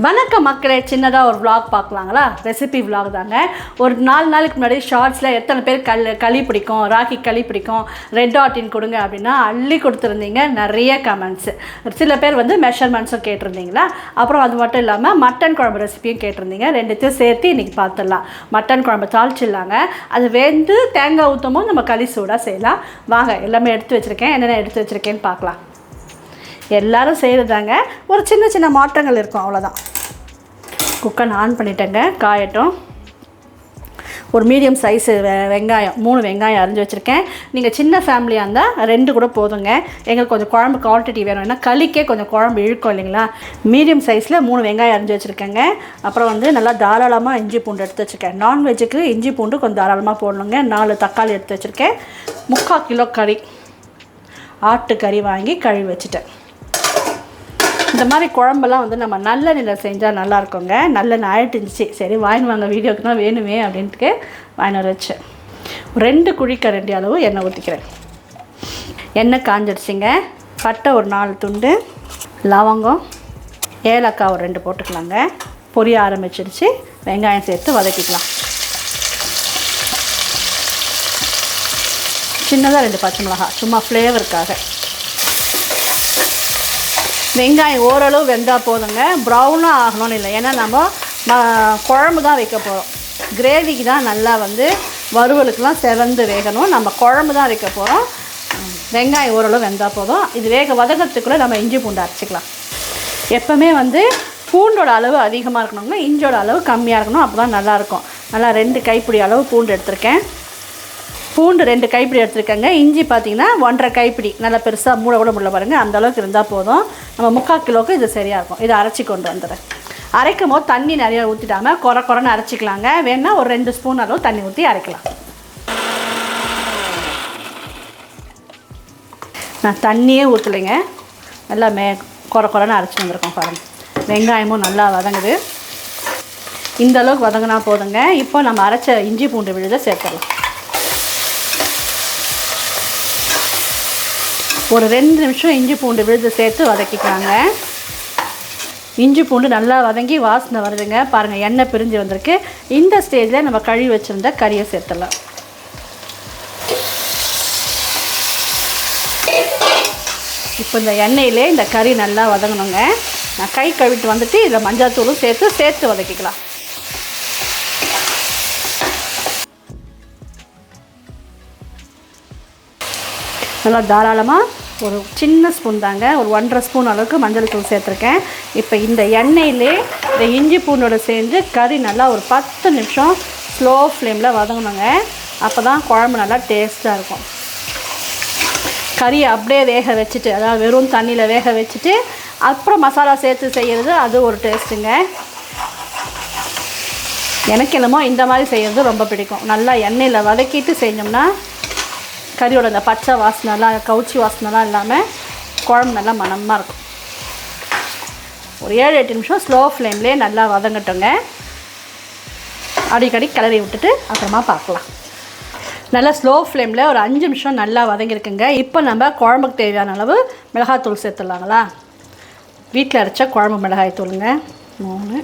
வணக்கம் மக்களே, சின்னதாக ஒரு vlog பார்க்கலாங்களா? ரெசிபி vlog தாங்க. ஒரு 4 நாளுக்கு முன்னாடி ஷார்ட்ஸில் எத்தனை பேர் களி பிடிக்கும், ராகி களி பிடிக்கும், ரெட் ஆட்டின் கொடுங்க அப்படின்னா அள்ளி கொடுத்துருந்தீங்க. நிறைய கமெண்ட்ஸ். சில பேர் வந்து மெஷர்மெண்ட்ஸும் கேட்டிருந்தீங்களா. அப்புறம் அது மட்டும் இல்லாமல் மட்டன் குழம்பு ரெசிபியும் கேட்டிருந்தீங்க. ரெண்டுத்தையும் சேர்த்து இன்றைக்கி பார்த்துடலாம். மட்டன் குழம்பு தாளிச்சிடலாங்க. அது வெந்து தேங்காய் ஊற்றமும் நம்ம களி சூடாக செய்யலாம். வாங்க, எல்லாமே எடுத்து வச்சுருக்கேன். என்னென்ன எடுத்து வச்சுருக்கேன்னு பார்க்கலாம். எல்லோரும் செய்கிறதாங்க, ஒரு சின்ன சின்ன மாற்றங்கள் இருக்கும், அவ்வளோதான். குக்கர் ஆன் பண்ணிட்டேங்க, காயட்டும். ஒரு மீடியம் சைஸு வெங்காயம், 3 வெங்காயம் அரிஞ்சு வச்சுருக்கேன். நீங்கள் சின்ன ஃபேமிலியாக இருந்தால் 2 கூட போதுங்க. எங்களுக்கு கொஞ்சம் குழம்பு குவான்டிட்டி வேணும், ஏன்னா களிக்கே கொஞ்சம் குழம்பு இழுக்கும் இல்லைங்களா. மீடியம் சைஸில் 3 வெங்காயம் அரிஞ்சு வச்சுருக்கேங்க. அப்புறம் வந்து நல்லா தாராளமாக இஞ்சி பூண்டு எடுத்து வச்சுருக்கேன். நான்வெஜ்ஜுக்கு இஞ்சி பூண்டு கொஞ்சம் தாராளமாக போடணுங்க. 4 தக்காளி எடுத்து வச்சுருக்கேன். 3/4 கிலோ கறி, ஆட்டு கறி வாங்கி கழுவி வச்சுட்டேன். இந்த மாதிரி குழம்பெல்லாம் வந்து நம்ம நல்லெண்ணெயில் செஞ்சால் நல்லாயிருக்குங்க. நல்லெண்ணெய் ஆயிட்டுருந்துச்சு, சரி வாங்கின்னு வாங்க, வீடியோக்கு தான் வேணுமே அப்படின்ட்டு வாங்கிட்டு வச்சேன். 2 குழிக்கரண்டி அளவு எண்ணெய் ஊற்றிக்கிறேன். எண்ணெய் காஞ்சிடுச்சிங்க. பட்டை ஒரு 4 துண்டு, லவங்கம், ஏலக்காய் ஒரு 2 போட்டுக்கலாங்க. பொரிய ஆரம்பிச்சிடுச்சு. வெங்காயம் சேர்த்து வதக்கிக்கலாம். சின்னதாக 2 பச்சை மிளகாய், சும்மா ஃப்ளேவருக்காக. வெங்காயம் ஓரளவு வெந்தால் போதுங்க, ப்ரௌனாக ஆகணும்னு இல்லை. ஏன்னா நம்ம குழம்பு தான் வைக்க போகிறோம். கிரேவிக்கு தான் நல்லா வந்து வறுவலுக்கெலாம் செவந்து வேகணும். நம்ம குழம்பு தான் வைக்க போகிறோம். வெங்காயம் ஓரளவு வெந்தால் போதும். இது வதங்கிறதுக்குள்ளே நம்ம இஞ்சி பூண்டு அரைச்சிக்கலாம். எப்போவுமே வந்து பூண்டோட அளவு அதிகமாக இருக்கணுங்க, இஞ்சியோட அளவு கம்மியாக இருக்கணும். அப்போ தான் நல்லாயிருக்கும். நல்லா 2 கைப்பிடி அளவு பூண்டு எடுத்திருக்கேன். பூண்டு 2 கைப்பிடி எடுத்துருக்கேங்க. இஞ்சி பார்த்திங்கன்னா 1.5 கைப்பிடி, நல்லா பெருசாக மூட கூட முடியல பாருங்கள், அந்த அளவுக்கு இருந்தால் போதும். நம்ம 3/4 கிலோவுக்கு இது சரியாக இருக்கும். இதை அரைச்சி கொண்டு வந்துடுறேன். அரைக்கும் போது தண்ணி நிறையா ஊற்றிட்டாமல் குறைன்னு அரைச்சிக்கலாங்க. வேணால் ஒரு 2 ஸ்பூன் அளவு தண்ணி ஊற்றி அரைக்கலாம். நான் தண்ணியே ஊற்றலைங்க, நல்லா குறைன்னு அரைச்சி வந்திருக்கோம் பாருங்கள். வெங்காயமும் நல்லா வதங்குது. இந்த அளவுக்கு வதங்கினா போதுங்க. இப்போ நம்ம அரைச்ச இஞ்சி பூண்டு விழுதை சேர்த்துடலாம். ஒரு 2 நிமிஷம் இஞ்சி பூண்டு விழுது சேர்த்து வதக்கிக்கலாங்க. இஞ்சி பூண்டு நல்லா வதங்கி வாசனை வருதுங்க பாருங்கள், எண்ணெய் பிரிஞ்சு வந்திருக்கு. இந்த ஸ்டேஜில் நம்ம கழுவி வச்சுருந்த கறியை சேர்த்துடலாம். இப்போ இந்த எண்ணெயிலே இந்த கறி நல்லா வதங்கணுங்க. நான் கை கழுவிட்டு வந்துட்டு இதில் மஞ்சள் தூளும் சேர்த்து வதக்கிக்கலாம். நல்லா தாராளமாக ஒரு சின்ன ஸ்பூன் தாங்க, ஒரு 1.5 ஸ்பூன் அளவுக்கு மஞ்சள் தூள் சேர்த்துருக்கேன். இப்போ இந்த எண்ணெயிலே இந்த இஞ்சி பூண்டோடு சேர்ந்து கறி நல்லா ஒரு 10 நிமிஷம் ஸ்லோ ஃப்ளேமில் வதங்கணுங்க. அப்போ தான் குழம்பு நல்லா டேஸ்ட்டாக இருக்கும். கறியை அப்படியே வேக வச்சுட்டு, அதாவது வெறும் தண்ணியில் வேக வச்சுட்டு அப்புறம் மசாலா சேர்த்து செய்கிறது அது ஒரு டேஸ்ட்டுங்க. எனக்கு என்னமோ இந்த மாதிரி செய்கிறது ரொம்ப பிடிக்கும். நல்லா எண்ணெயில் வதக்கிட்டு செஞ்சோம்னா கறியோட அந்த பச்சை வாசனைலாம், கவுச்சி வாசனைலாம் இல்லாமல் குழம்பு நல்லா மணமாக இருக்கும். ஒரு 7-8 நிமிஷம் ஸ்லோ ஃப்ளேம்லேயே நல்லா வதங்கட்டோங்க. அடிக்கடி கிளறி விட்டுட்டு அப்புறமா பார்க்கலாம். நல்லா ஸ்லோ ஃப்ளேமில் ஒரு 5 நிமிஷம் நல்லா வதங்கியிருக்குங்க. இப்போ நம்ம குழம்புக்கு தேவையான அளவு மிளகாய்த்தூள் சேர்த்துடலாங்களா. வீட்டில் அரைச்ச குழம்பு மிளகாய் தூளுங்க. 3,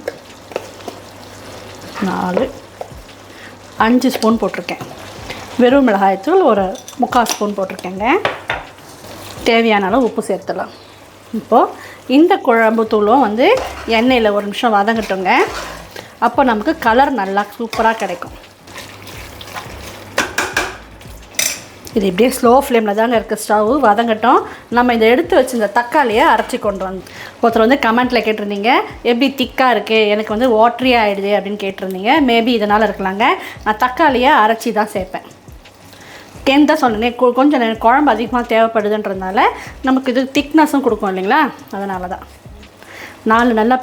4, 5 ஸ்பூன் போட்டிருக்கேன். வெறும் மிளகாய்த்தூள் ஒரு 3/4 ஸ்பூன் போட்டிருக்கேங்க. தேவையான அளவு உப்பு சேர்த்துடலாம். இப்போது இந்த குழம்பு தூளும் வந்து எண்ணெயில் ஒரு நிமிஷம் வதங்கட்டுங்க. அப்போ நமக்கு கலர் நல்லா சூப்பராக கிடைக்கும். இது இப்படியே ஸ்லோ ஃப்ளேமில் தாங்க இருக்குது. ஸ்டவ் வதங்கட்டும். நம்ம இதை எடுத்து வச்சு இந்த தக்காளியை அரைச்சி கொண்டு வந்து, ஒருத்தர் வந்து கமெண்ட்டில் கேட்டிருந்தீங்க, எப்படி திக்காக இருக்குது, எனக்கு வந்து வாட்ரியாக ஆகிடுது அப்படின்னு கேட்டிருந்தீங்க. மேபி இதனால் இருக்கலாங்க. நான் தக்காளியை அரைச்சி தான் சேர்ப்பேன். தான் சொன்னேன், கொஞ்சம் குழம்பு அதிகமாக தேவைப்படுதுன்றதுனால நமக்கு இது திக்னஸும் கொடுக்கும் இல்லைங்களா, அதனால தான். 4 நல்லா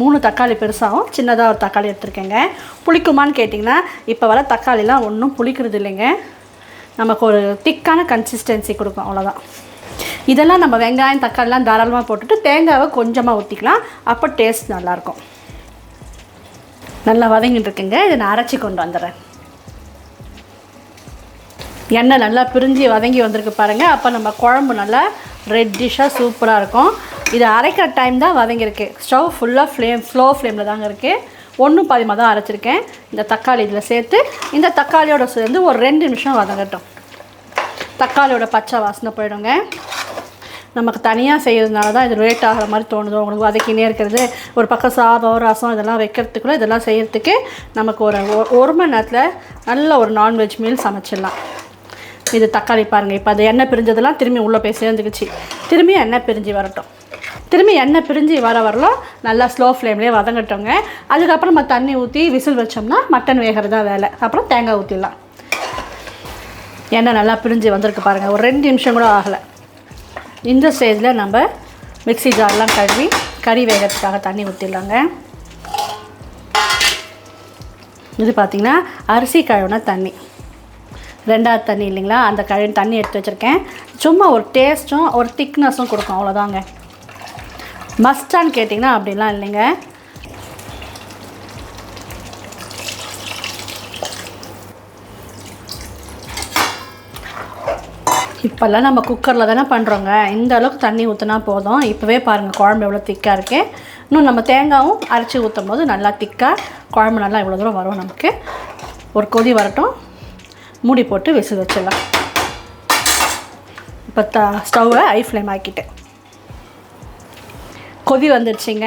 3 தக்காளி பெருசாகவும் சின்னதாக ஒரு தக்காளி எடுத்துருக்கேங்க. புளிக்குமான்னு கேட்டிங்கன்னா இப்போ வர தக்காளிலாம் ஒன்றும் புளிக்கிறது இல்லைங்க. நமக்கு ஒரு திக்கான கன்சிஸ்டன்சி கொடுக்கும், அவ்வளோதான். இதெல்லாம் நம்ம வெங்காயம் தக்காளிலாம் தாராளமாக போட்டுட்டு தேங்காவை கொஞ்சமாக ஊற்றிக்கலாம். அப்போ டேஸ்ட் நல்லாயிருக்கும். நல்லா வதங்கிட்டு இருக்குங்க. இதை நான் அரைச்சி கொண்டு வந்துடுறேன். எண்ணெய் நல்லா பிரிஞ்சு வதங்கி வந்திருக்கு பாருங்கள். அப்போ நம்ம குழம்பு நல்லா ரெட்டிஷாக சூப்பராக இருக்கும். இது அரைக்கிற டைம் தான் வதங்கியிருக்கு. ஸ்டவ் ஃபுல்லாக ஸ்லோ ஃப்ளேமில் தாங்க இருக்குது. 1/10 தான் அரைச்சிருக்கேன். இந்த தக்காளி இதில் சேர்த்து இந்த தக்காளியோட சேர்ந்து ஒரு 2 நிமிஷம் வதங்கட்டும். தக்காளியோட பச்சை வாசனை போயிடுங்க. நமக்கு தனியாக செய்கிறதுனால தான் இது லேட் ஆகிற மாதிரி தோணுது. உங்களுக்கு வதக்கினே இருக்கிறது, ஒரு பக்கம் சாதம் ரசம் இதெல்லாம் வைக்கிறதுக்குள்ளே இதெல்லாம் செய்கிறதுக்கு நமக்கு ஒரு மணி நேரத்தில் நல்ல ஒரு நான்வெஜ் மீல் சமைச்சிடலாம். இது தக்காளி பாருங்கள், இப்போ அது எண்ணெய் பிரிஞ்சதெல்லாம் திரும்பி உள்ளே போய் சேர்ந்துக்குச்சு. திரும்பி எண்ணெய் பிரிஞ்சு வரட்டும். திரும்பி எண்ணெய் பிரிஞ்சு வரலாம் நல்லா ஸ்லோ ஃப்ளேம்லேயே வதங்கட்டோங்க. அதுக்கப்புறம் நம்ம தண்ணி ஊற்றி விசில் வச்சோம்னா மட்டன் வேகிறது தான் வேலை. அப்புறம் தேங்காய் ஊற்றிடலாம். எண்ணெய் நல்லா பிரிஞ்சு வந்திருக்கு பாருங்கள், ஒரு 2 நிமிஷம் கூட ஆகலை. இந்த ஸ்டேஜில் நம்ம மிக்ஸி ஜார்லாம் கழுவி கறி வேகிறதுக்காக தண்ணி ஊற்றிடலாங்க. இது பார்த்திங்கன்னா அரிசி கழுவுன தண்ணி, 2வது தண்ணி இல்லைங்களா, அந்த தண்ணி எடுத்து வச்சுருக்கேன். சும்மா ஒரு டேஸ்ட்டும் ஒரு திக்னஸும் கொடுக்கும், அவ்வளோதாங்க. மஸ்டான்னு கேட்டிங்கன்னா அப்படிலாம் இல்லைங்க. இப்போல்லாம் நம்ம குக்கரில் தானே பண்ணுறோங்க. இந்த அளவுக்கு தண்ணி ஊற்றினா போதும். இப்போவே பாருங்கள் குழம்பு எவ்வளோ திக்காக இருக்குது. இன்னும் நம்ம தேங்காயும் அரைச்சி ஊற்றும் போது நல்லா திக்காக குழம்பு நல்லா இவ்வளோ தூரம் வரும். நமக்கு ஒரு கொதி வரட்டும், மூடி போட்டு விசில் வச்சிடலாம். இப்போ ஸ்டவ்வை ஹை ஃப்ளேம் ஆக்கிட்டேன். கொதி வந்துடுச்சிங்க.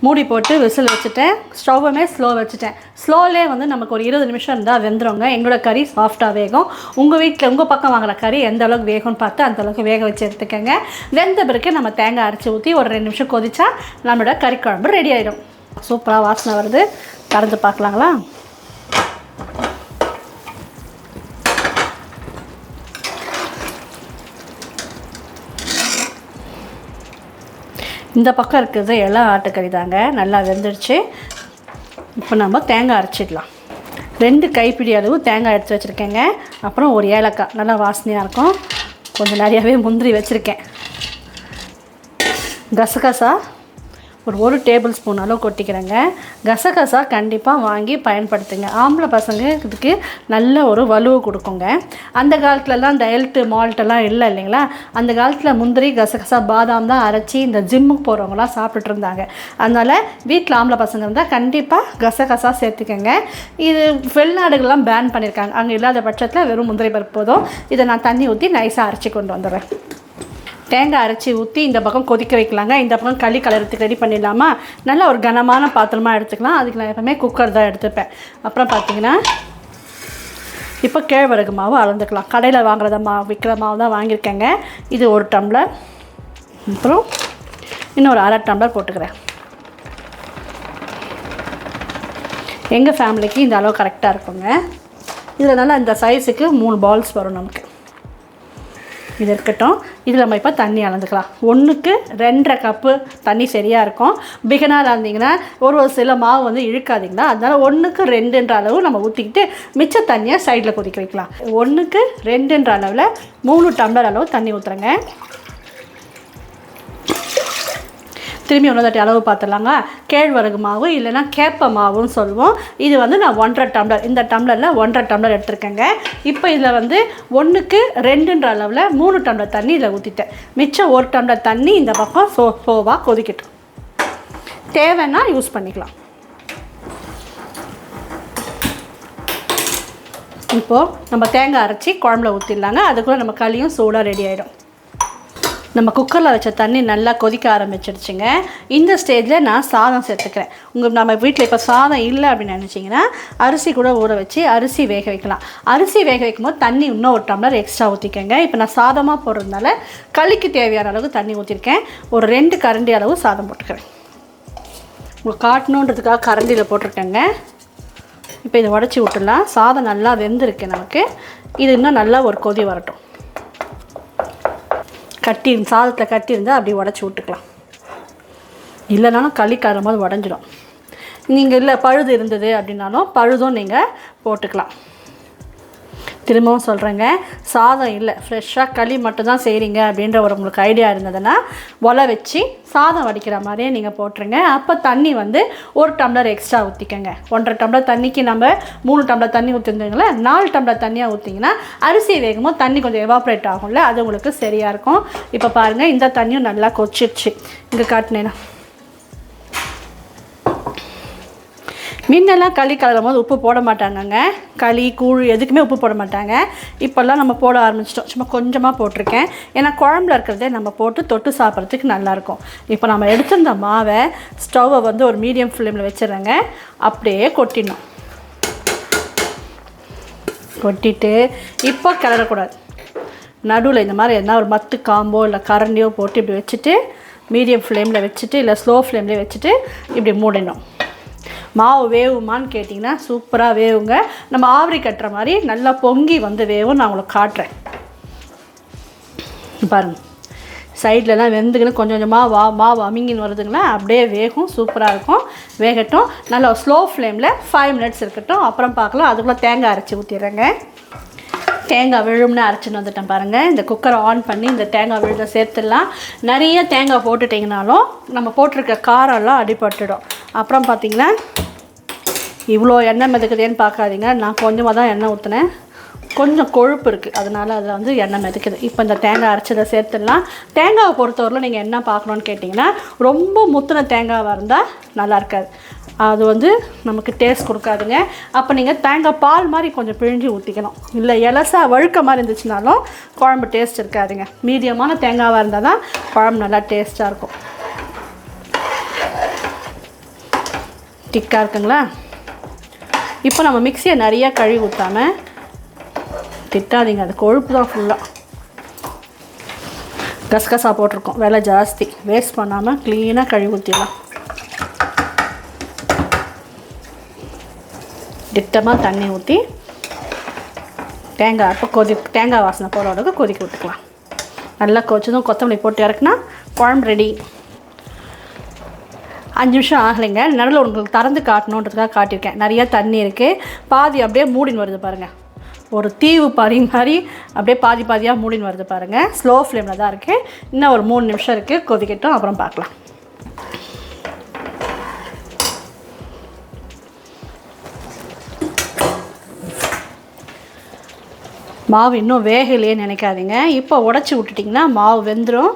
மூடி போட்டு விசில் வச்சுட்டேன். ஸ்டவ்வுமே ஸ்லோ வச்சுட்டேன். ஸ்லோலே வந்து நமக்கு ஒரு 20 நிமிஷம் இருந்தால் வெந்துடுங்க. எங்களோட கறி சாஃப்டாக வேகும். உங்கள் வீட்டில் உங்கள் பக்கம் வாங்குகிற கறி எந்த அளவுக்கு வேகும்னு பார்த்து அந்தளவுக்கு வேக வச்சு எடுத்துக்கோங்க. வெந்த பிறகு நம்ம தேங்காய் அரைச்சி ஊற்றி ஒரு 2 நிமிஷம் கொதிச்சா நம்மளோட கறி குழம்பு ரெடி ஆகிடும். சூப்பராக வாசனை வருது. கறந்து பார்க்கலாங்களா? இந்த பக்கம் இருக்கிறது எல்லாம் ஆட்டுக்கறி தாங்க, நல்லா வெந்துடுச்சு. இப்போ நம்ம தேங்காய் அரைச்சிடலாம். 2 கைப்பிடி அளவு தேங்காய் எடுத்து வச்சுருக்கேங்க. அப்புறம் ஒரு ஏலக்காய், நல்லா வாசனையாக இருக்கும். கொஞ்சம் நிறையாவே முந்திரி வச்சுருக்கேன். கசகசா ஒரு டேபிள் ஸ்பூன் அளவு கொட்டிக்கிறேங்க. கசகசா கண்டிப்பாக வாங்கி பயன்படுத்துங்க. ஆம்பளை பசங்க இதுக்கு நல்ல ஒரு வலுவை கொடுக்குங்க. அந்த காலத்துலலாம் இந்த ஹெல்த்து மால்ட்டெல்லாம் இல்லை இல்லைங்களா, அந்த காலத்தில் முந்திரி கசகசா பாதாம் தான் அரைச்சி இந்த ஜிம்முக்கு போகிறவங்களாம் சாப்பிட்டுட்டு இருந்தாங்க. அதனால் வீட்டில் ஆம்பளை பசங்க இருந்தால் கண்டிப்பாக கசகசா சேர்த்துக்கங்க. இது வெளிநாடுகள்லாம் பேன் பண்ணியிருக்காங்க. அங்கே இல்லாத பட்சத்தில் வெறும் முந்திரி பருப்பு போதும். இதை நான் தண்ணி ஊற்றி நைஸாக அரைச்சி கொண்டு வந்துடுறேன். தேங்காய் அரைச்சி ஊற்றி இந்த பக்கம் கொதிக்க வைக்கலாங்க. இந்த பக்கம் களி கலரத்துக்கு ரெடி பண்ணிடலாமா? நல்லா ஒரு கனமான பாத்திரமாக எடுத்துக்கலாம். அதுக்கு நான் எப்பவுமே குக்கர் தான் எடுத்துப்பேன். அப்புறம் பார்த்திங்கன்னா இப்போ கேழ்வரகு மாவு அளந்துக்கலாம். கடையில் வாங்குறத விற்கிற மாவு தான் வாங்கியிருக்கேங்க. இது 1 டம்ளர். அப்புறம் இன்னும் ஒரு 1/2 டம்ளர் போட்டுக்கிறேன். எங்கள் ஃபேமிலிக்கு இந்த அளவு கரெக்டாக இருக்குங்க. இதில் நல்லா இந்த சைஸுக்கு 3 பால்ஸ் வரும் நமக்கு. இது இருக்கட்டும். இதில் நம்ம இப்போ தண்ணி அளந்துக்கலாம். 1க்கு 2.5 கப்பு தண்ணி சரியாக இருக்கும். பிகினராக இருந்தீங்கன்னா ஒரு சில மாவு வந்து இழுக்காதீங்களா, அதனால் 1க்கு 2 அளவு நம்ம ஊற்றிக்கிட்டு மிச்ச தண்ணியை சைடில் கொதிக்க வைக்கலாம். 1க்கு 2 அளவில் 3 டம்ளர் அளவு தண்ணி ஊற்றுறேங்க. திரும்பி 1 தட்டி அளவு பார்த்துடலாங்க. கேழ்வரகு மாவு இல்லைன்னா கேப்ப மாவுன்னு சொல்லுவோம். இது வந்து நான் 1.5 டம்ளர், இந்த டம்ளரில் 1.5 டம்ளர் எடுத்துருக்கேங்க. இப்போ இதில் வந்து 1க்கு 2 அளவில் 3 டம்ளர் தண்ணி இதில் ஊற்றிட்டேன். மிச்சம் 1 டம்ளர் தண்ணி இந்த பக்கம் சோவாக கொதிக்கட்டும். தேவைன்னா யூஸ் பண்ணிக்கலாம். இப்போது நம்ம தேங்காய் அரைச்சி குழம்புல ஊற்றிடலாங்க. அதுக்குள்ளே நம்ம களியும் சூடாக ரெடி ஆகிடும். நம்ம குக்கரில் வச்ச தண்ணி நல்லா கொதிக்க ஆரம்பிச்சிடுச்சுங்க. இந்த ஸ்டேஜில் நான் சாதம் சேர்த்துக்கிறேன். நம்ம வீட்டில் இப்போ சாதம் இல்லை அப்படின்னு நினச்சிங்கன்னா அரிசி கூட ஊற வச்சு அரிசி வேக வைக்கலாம். அரிசி வேக வைக்கும் போது தண்ணி இன்னும் 1 டம்ளர் எக்ஸ்ட்ரா ஊற்றிக்கங்க. இப்போ நான் சாதமாக போடுறதுனால களிக்கு தேவையான அளவுக்கு தண்ணி ஊற்றிருக்கேன். ஒரு 2 கரண்டி அளவு சாதம் போட்டுக்கிறேன். உங்களுக்கு காட்டணுன்றதுக்காக கரண்டியில் போட்டிருக்கேங்க. இப்போ இதை உடச்சி விட்டுடலாம். சாதம் நல்லா வெந்திருக்கு நமக்கு. இது இன்னும் நல்லா ஒரு கொதி வரட்டும். சாதத்தில் கட்டி இருந்தால் அப்படி உடச்சி விட்டுக்கலாம். இல்லைனாலும் களி கரும் போது உடஞ்சிடும். நீங்கள் இல்லை பழுது இருந்தது அப்படின்னாலும் பழுதும் நீங்கள் போட்டுக்கலாம். திரும்பவும் சொல்கிறேங்க, சாதம் இல்லை, ஃப்ரெஷ்ஷாக களி மட்டும்தான் செய்கிறீங்க அப்படின்ற ஒரு உங்களுக்கு ஐடியா இருந்ததுன்னா ஒலை வச்சு சாதம் வடிக்கிற மாதிரியே நீங்கள் போட்டுருங்க. அப்போ தண்ணி வந்து 1 டம்ளர் எக்ஸ்ட்ரா ஊற்றிக்கங்க. 1.5 டம்ளர் தண்ணிக்கு நம்ம 3 டம்ளர் தண்ணி ஊற்றிருந்தீங்களா, 4 டம்ளர் தண்ணியாக ஊற்றிங்கன்னா அரிசி வேகமும் தண்ணி கொஞ்சம் எவாப்ரேட் ஆகும்ல, அது உங்களுக்கு சரியாக இருக்கும். இப்போ பாருங்கள், இந்த தண்ணியும் நல்லா கொச்சிடுச்சு. இங்கே காட்டினேன்னா முன்னெல்லாம் களி கலரும் போது உப்பு போட மாட்டாங்கங்க. களி கூழ் எதுக்குமே உப்பு போட மாட்டாங்க. இப்போல்லாம் நம்ம போட ஆரம்பிச்சிட்டோம். சும்மா கொஞ்சமாக போட்டிருக்கேன். ஏன்னா குழம்புல இருக்கிறதே நம்ம போட்டு தொட்டு சாப்பிட்றதுக்கு நல்லாயிருக்கும். இப்போ நம்ம எடுத்திருந்த மாவை ஸ்டவ்வை வந்து ஒரு மீடியம் ஃப்ளேமில் வச்சிடுறேங்க. அப்படியே கொட்டிடணும். கொட்டிட்டு இப்போ கிளறக்கூடாது. நடுவில் இந்த மாதிரி எதனா ஒரு மத்து காம்போ இல்லை கரண்டியோ போட்டு இப்படி வச்சுட்டு மீடியம் ஃப்ளேமில் வச்சுட்டு இல்லை ஸ்லோ ஃப்ளேம்லேயே வச்சுட்டு இப்படி மூடணும். மாவு வேவுமான்னு கேட்டிங்கன்னா சூப்பராக வேவுங்க. நம்ம ஆவரி கட்டுற மாதிரி நல்லா பொங்கி வந்து வேவும். நான் உங்களுக்கு காட்டுறேன் பாருங்கள். சைட்லலாம் வெந்துக்குன்னு கொஞ்சம் கொஞ்சமாக மாவு அமிங்கின்னு வருதுங்களா, அப்படியே வேகும். சூப்பராக இருக்கும். வேகட்டும். நல்லா ஸ்லோ ஃப்ளேமில் 5 மினிட்ஸ் இருக்கட்டும். அப்புறம் பார்க்கலாம். அதுக்குள்ளே தேங்காய் அரைச்சி ஊற்றிடுறேங்க. தேங்காய் விழும்னு அரைச்சின்னு வந்துட்டேன் பாருங்கள். இந்த குக்கரை ஆன் பண்ணி இந்த தேங்காய் விழுத சேர்த்துடலாம். நிறைய தேங்காய் போட்டுட்டிங்கனாலும் நம்ம போட்டிருக்க காரம்லாம் அடிபட்டுடும். அப்புறம் பார்த்திங்கன்னா இவ்வளோ எண்ணெய் மிதக்குதேன்னு பார்க்காதீங்க. நான் கொஞ்சமாக தான் எண்ணெய் ஊற்றினேன். கொஞ்சம் கொழுப்பு இருக்குது, அதனால் அதில் வந்து எண்ணெய் மிதக்குது. இப்போ இந்த தேங்காய் அரைச்சதை சேர்த்துடலாம். தேங்காவை பொறுத்தவரையில் நீங்கள் என்ன பார்க்கணுன்னு கேட்டிங்கன்னா, ரொம்ப முத்தின தேங்காவாக இருந்தால் நல்லா இருக்காது. அது வந்து நமக்கு டேஸ்ட் கொடுக்காதுங்க. அப்போ நீங்கள் தேங்காய் பால் மாதிரி கொஞ்சம் பிழிஞ்சு ஊற்றிக்கணும். இல்லை எலசா வழுக்க மாதிரி இருந்துச்சுனாலும் குழம்பு டேஸ்ட் இருக்காதுங்க. மீடியமான தேங்காவாக இருந்தால் தான் குழம்பு நல்லா டேஸ்ட்டாக இருக்கும். திக்காக இருக்குங்களா? இப்போ நம்ம மிக்சியை நிறையா கழுவி ஊற்றாமல் திட்டாதீங்க, அது கொழுப்பு தான் ஃபுல்லாக. கசகசா போட்டிருக்கோம், விலை ஜாஸ்தி. வேஸ்ட் பண்ணாமல் க்ளீனாக கழுவி ஊற்றிடலாம். திட்டமாக தண்ணி ஊற்றி தேங்காய் அப்போ தேங்காய் வாசனை போகிற அளவுக்கு கொதிக்க விட்டுக்கலாம். நல்லா கொதிச்சதும் கொத்தமல்லி போட்டு இறக்குனா குழம்பு ரெடி. 5 நிமிஷம் ஆகலைங்க. நடுவில் உங்களுக்கு திறந்து காட்டணுன்றதுக்காக காட்டியிருக்கேன். நிறையா தண்ணி இருக்குது. பாதி அப்படியே மூடின்னு வருது பாருங்கள். ஒரு தீவு பாரி மாதிரி அப்படியே பாதி பாதியாக மூடின்னு வருது பாருங்கள். ஸ்லோ ஃப்ளேமில் தான் இருக்குது. இன்னும் ஒரு 3 நிமிஷம் இருக்குது. கொதிக்கட்டும், அப்புறம் பார்க்கலாம். மாவு இன்னும் வேகலையே நினைக்காதீங்க. இப்போ உடச்சி விட்டுட்டிங்கன்னா மாவு வெந்துடும்.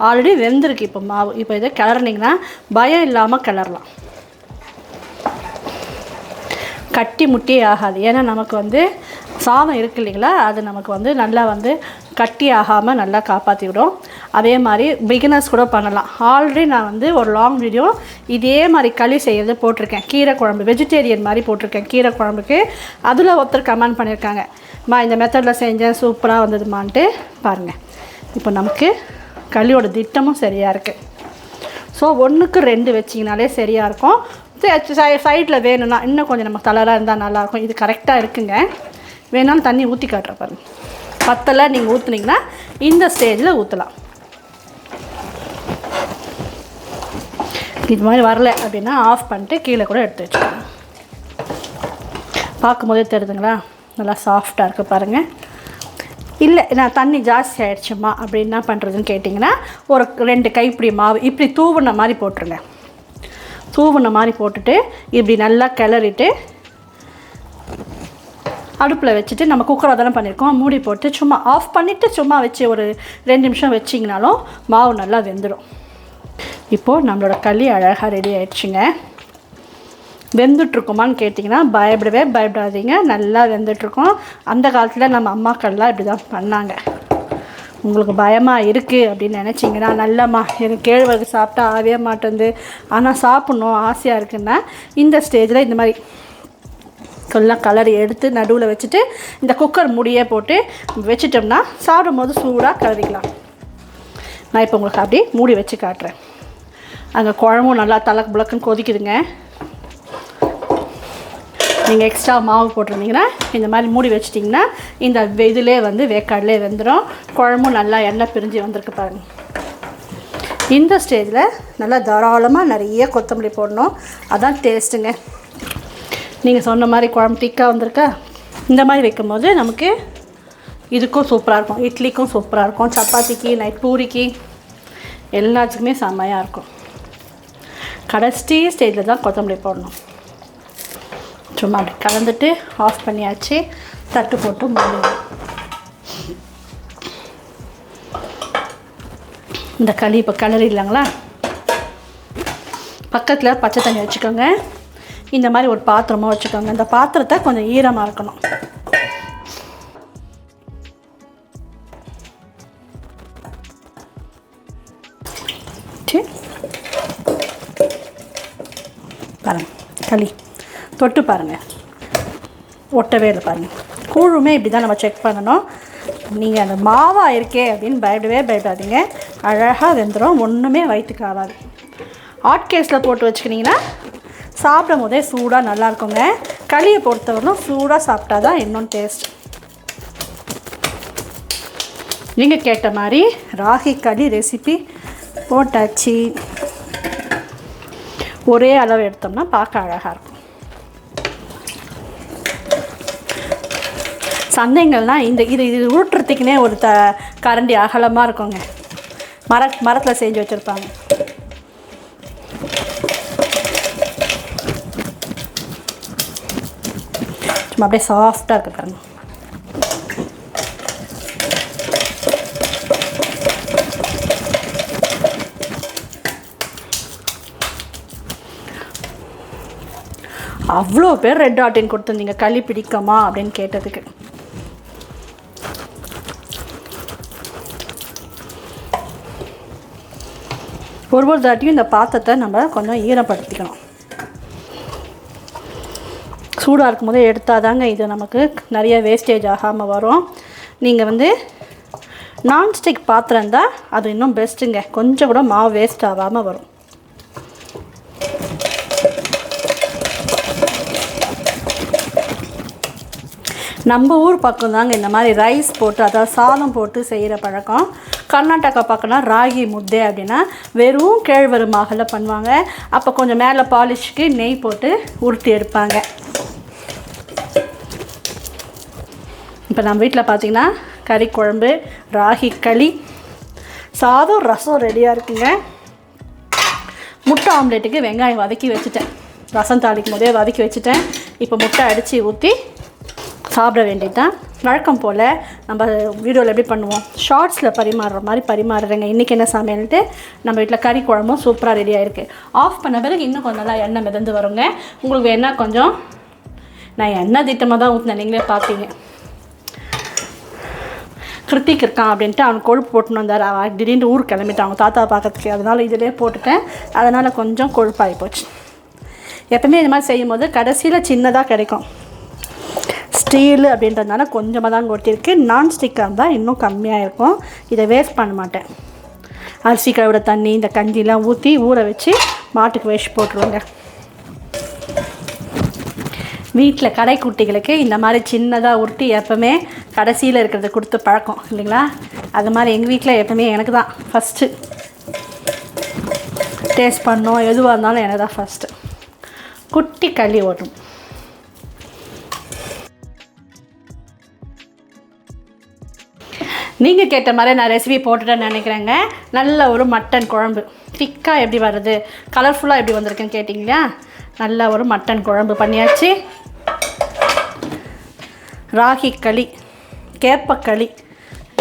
ஆல்ரெடி வெந்திருக்கு இப்போ மாவு. இப்போ இதை கிளறினீங்கன்னா பயம் இல்லாமல் கிளறலாம். கட்டி முட்டியே ஆகாது. ஏன்னா நமக்கு வந்து சாதம் இருக்கு இல்லைங்களா, அது நமக்கு வந்து நல்லா வந்து கட்டி ஆகாமல் நல்லா காப்பாற்றி விடும். அதே மாதிரி பிகினர்ஸ் கூட பண்ணலாம். ஆல்ரெடி நான் வந்து ஒரு லாங் வீடியோ இதே மாதிரி களி செய்கிறது போட்டிருக்கேன். கீரை குழம்பு வெஜிடேரியன் மாதிரி போட்டிருக்கேன் கீரை குழம்புக்கு. அதில் ஒருத்தர் கமெண்ட் பண்ணியிருக்காங்க, இந்த மெத்தடில் செஞ்சேன் சூப்பராக வந்ததுமான்ட்டு. பாருங்கள், இப்போ நமக்கு களியோட திட்டமும் சரியாக இருக்குது. ஸோ 1க்கு 2 வச்சிங்கனாலே சரியாக இருக்கும். சைடில் வேணும்னா இன்னும் கொஞ்சம் நம்ம கலராக இருந்தால் நல்லாயிருக்கும். இது கரெக்டாக இருக்குங்க. வேணாலும் தண்ணி ஊற்றி காட்டுற பாருங்கள். பத்தலை நீங்கள் ஊற்றுனீங்கன்னா இந்த ஸ்டேஜில் ஊற்றலாம். இது மாதிரி வரல அப்படின்னா ஆஃப் பண்ணிட்டு கீழே கூட எடுத்து வச்சுக்கோங்க. பார்க்கும்போதே தெரியுதுங்களா, நல்லா சாஃப்டாக இருக்குது பாருங்கள். இல்லை நான் தண்ணி ஜாஸ்தி ஆகிடுச்சுமா அப்படி என்ன பண்ணுறதுன்னு கேட்டிங்கன்னா, ஒரு 2 கைப்பிடி மாவு இப்படி தூவுன மாதிரி போட்டுருங்க. தூவுன மாதிரி போட்டுட்டு இப்படி நல்லா கிளறிட்டு அடுப்பில் வச்சுட்டு, நம்ம குக்கராக தானே பண்ணியிருக்கோம், மூடி போட்டு சும்மா ஆஃப் பண்ணிவிட்டு சும்மா வச்சு ஒரு 2 நிமிஷம் வச்சிங்கனாலும் மாவு நல்லா வெந்துடும். இப்போது நம்மளோட களி அழகாக ரெடி ஆகிடுச்சுங்க. வெந்துட்ருக்குமான்னு கேட்டிங்கன்னா பயப்படாதீங்க, நல்லா வெந்துட்ருக்கோம். அந்த காலத்தில் நம்ம அம்மாக்கள்லாம் இப்படி தான் பண்ணாங்க. உங்களுக்கு பயமாக இருக்குது அப்படின்னு நினச்சிங்கன்னா, நல்லம்மா எனக்கு கேழ்வரகு சாப்பிட்டா ஆகவே மாட்டேங்குது, ஆனால் சாப்பிட்ணும் ஆசையாக இருக்குன்னா இந்த ஸ்டேஜில் இந்த மாதிரி எல்லாம் கலரி எடுத்து நடுவில் வச்சுட்டு இந்த குக்கர் மூடியே போட்டு வச்சிட்டோம்னா சாப்பிடும் போது சூடாக கலரிக்கலாம். நான் இப்போ உங்களுக்கு அப்படியே மூடி வச்சு காட்டுறேன். அங்கே குழம்பும் நல்லா தலக்கு புலக்குன்னு கொதிக்குதுங்க. நீங்கள் எக்ஸ்ட்ரா மாவு போட்டிருந்தீங்கன்னா இந்த மாதிரி மூடி வச்சிட்டிங்கன்னா இந்த இதிலே வந்து வேக்காடிலே வெந்துடும். குழம்பும் நல்லா எண்ணெய் பிரிஞ்சு வந்திருக்கு பாருங்கள். இந்த ஸ்டேஜில் நல்லா தாராளமாக நிறைய கொத்தமல்லி போடணும், அதான் டேஸ்ட்டுங்க. நீங்கள் சொன்ன மாதிரி குழம்பு திக்காக வந்திருக்கா, இந்த மாதிரி வைக்கும்போது நமக்கு இதுக்கும் சூப்பராக இருக்கும், இட்லிக்கும் சூப்பராக இருக்கும், சப்பாத்திக்கு நைட் பூரிக்கு எல்லாத்துக்குமே செம்மையாக இருக்கும். கடைசி ஸ்டேஜில் தான் கொத்தமல்லி போடணும். சும்மா அப்படி கலந்துட்டு ஆஃப் பண்ணியாச்சு. தட்டு போட்டு மூடிடும். இந்த களி இப்போ கிளறிடலாங்களா? பக்கத்தில் பச்சை தண்ணி வச்சுக்கோங்க. இந்த மாதிரி ஒரு பாத்திரமாக வச்சுக்கோங்க. இந்த பாத்திரத்தை கொஞ்சம் ஈரமாக இருக்கணும். பாருங்கள், களி தொட்டு பாருங்கள், ஒட்டவே இல்லை பாருங்கள். கூழுமே இப்படி தான் நம்ம செக் பண்ணணும். நீங்கள் அந்த மாவாக இருக்கே அப்படின்னு பயப்படாதீங்க. அழகாக வெந்துடும், ஒன்றுமே வயிற்றுக்கு ஆகாது. ஹாட் கேஸில் போட்டு வச்சுக்கிட்டிங்கன்னா சாப்பிடும் போதே சூடாக நல்லாயிருக்குங்க. களியை பொறுத்தவரைக்கும் சூடாக சாப்பிட்டா தான் இன்னும் டேஸ்ட். நீங்கள் கேட்ட மாதிரி ராகி களி ரெசிபி போட்டாச்சு. ஒரே அளவு எடுத்தோம்னா பார்க்க அழகாக இருக்கும். சந்தைங்கள்லாம் இது உருட்டுறதுக்குனே ஒரு கரண்டி அகலமாக இருக்குங்க. மரத்தில் செஞ்சு வச்சுருப்பாங்க. சும்மா அப்படியே சாஃப்டாக இருக்கு பாருங்க. அவ்வளோ பேர் ரெட் ஆட்டின் கொடுத்துருந்தீங்க களி பிடிக்குமா அப்படின்னு கேட்டதுக்கு. ஒரு தாட்டியும் இந்த பாத்திரத்தை நம்ம கொஞ்சம் ஈரப்படுத்திக்கணும். சூடாக இருக்கும் போதே எடுத்தால் தாங்க இது நமக்கு நிறைய வேஸ்டேஜ் ஆகாமல் வரும். நீங்கள் நான்ஸ்டிக் பாத்திரம் இருந்தால் அது இன்னும் பெஸ்ட்டுங்க. கொஞ்சம் கூட மாவு வேஸ்ட் ஆகாமல் வரும். நம்ம ஊர் பக்கம் தாங்க இந்த மாதிரி ரைஸ் போட்டு, அதாவது சாதம் போட்டு செய்கிற பழக்கம். கர்நாடகா பக்கம்னா ராகி முத்தை அப்படின்னா வெறும் கேழ்வரகு பண்ணுவாங்க. அப்போ கொஞ்சம் மேலே பாலிஷ்க்கு நெய் போட்டு உருட்டி எடுப்பாங்க. இப்போ நம்ம வீட்டில் பார்த்திங்கன்னா கறி குழம்பு, ராகி களி, சாதம், ரசம் ரெடியாக இருக்குங்க. முட்டை ஆம்லேட்டுக்கு வெங்காயம் வதக்கி வச்சுட்டேன். ரசம் தாளிக்கும் போதே வதக்கி வச்சுட்டேன். இப்போ முட்டை அடித்து ஊற்றி சாப்பிட வேண்டியது தான். வழக்கம் போல் நம்ம வீடியோவில் எப்படி பண்ணுவோம், ஷார்ட்ஸில் பரிமாறுற மாதிரி பரிமாறுறேங்க. இன்றைக்கி என்ன சமையல்ட்டு நம்ம வீட்டில் கறி குழம்பும் சூப்பராக ரெடியாக இருக்குது. ஆஃப் பண்ண பிறகு இன்னும் கொஞ்சம் நல்லா எண்ணெய் மிதந்து வருங்க. உங்களுக்கு வேணால் கொஞ்சம் நான் எண்ணெய் திட்டமாக தான் ஊற்றினேன், நீங்களே பார்த்தீங்க. கிருத்திக் இருக்கான் அப்படின்ட்டு அவன் கொழுப்பு போட்டுன்னு வந்தார். அவன் திடீர்னு ஊர் கிளம்பிட்டான் அவங்க தாத்தா பார்க்கறதுக்கு. அதனால் இதிலே போட்டுட்டேன். அதனால் கொஞ்சம் கொழுப்பாகி போச்சு. எப்பவுமே இது மாதிரி செய்யும் போது கடைசியில் சின்னதாக கிடைக்கும். ஸ்டீலு அப்படின்றதுனால கொஞ்சமாக தான் கொட்டியிருக்கு. நான்ஸ்டிக்காக இருந்தால் இன்னும் கம்மியாக இருக்கும். இதை வேஸ்ட் பண்ண மாட்டேன். அரிசி கழுவுற தண்ணி, இந்த கஞ்சிலாம் ஊற்றி ஊற வச்சு மாட்டுக்கு வேஸ்ட் போட்டுருவோங்க. வீட்டில் கடைக்குட்டிகளுக்கு இந்த மாதிரி சின்னதாக உருட்டி எப்போவுமே கடைசியில் இருக்கிறத கொடுத்து பழக்கம் இல்லைங்களா? அது மாதிரி எங்கள் வீட்டில் எப்போவுமே எனக்கு தான் ஃபஸ்ட்டு டேஸ்ட் பண்ணோம். எதுவாக இருந்தாலும் எனக்கு தான் ஃபஸ்ட்டு. குட்டி களி ஓட்டும். நீங்கள் கேட்ட மாதிரி நான் ரெசிபி போட்டுட்டேன்னு நினைக்கிறேங்க. நல்ல ஒரு மட்டன் குழம்பு திக்காக எப்படி வருது, கலர்ஃபுல்லாக எப்படி வந்திருக்குன்னு கேட்டிங்களா? நல்ல ஒரு மட்டன் குழம்பு பண்ணியாச்சு. ராகி களி, கேப்பக்களி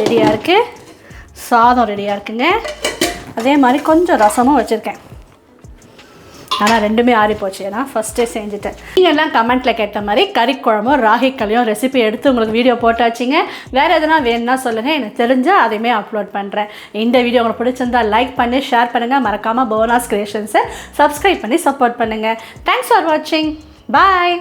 ரெடியாக இருக்குது. சாதம் ரெடியாக இருக்குங்க. அதே மாதிரி கொஞ்சம் ரசமும் வச்சுருக்கேன். ஆனால் ரெண்டுமே ஆறி போச்சு, ஏன்னா ஃபஸ்ட்டே செஞ்சுட்டேன். நீங்கள் எல்லாம் கமெண்ட்டில் கேட்ட மாதிரி கறி குழம்பும் ராகி களியும் ரெசிபி எடுத்து உங்களுக்கு வீடியோ போட்டாச்சுங்க. வேறு எதனா வேணும்னா சொல்லுங்கள், எனக்கு தெரிஞ்சால் அதையுமே அப்லோட் பண்ணுறேன். இந்த வீடியோ உங்களுக்கு பிடிச்சிருந்தால் லைக் பண்ணி ஷேர் பண்ணுங்கள். மறக்காமல் போனாஸ் கிரியேஷன்ஸை சப்ஸ்கிரைப் பண்ணி சப்போர்ட் பண்ணுங்கள். தேங்க்ஸ் ஃபார் வாட்சிங். பாய்.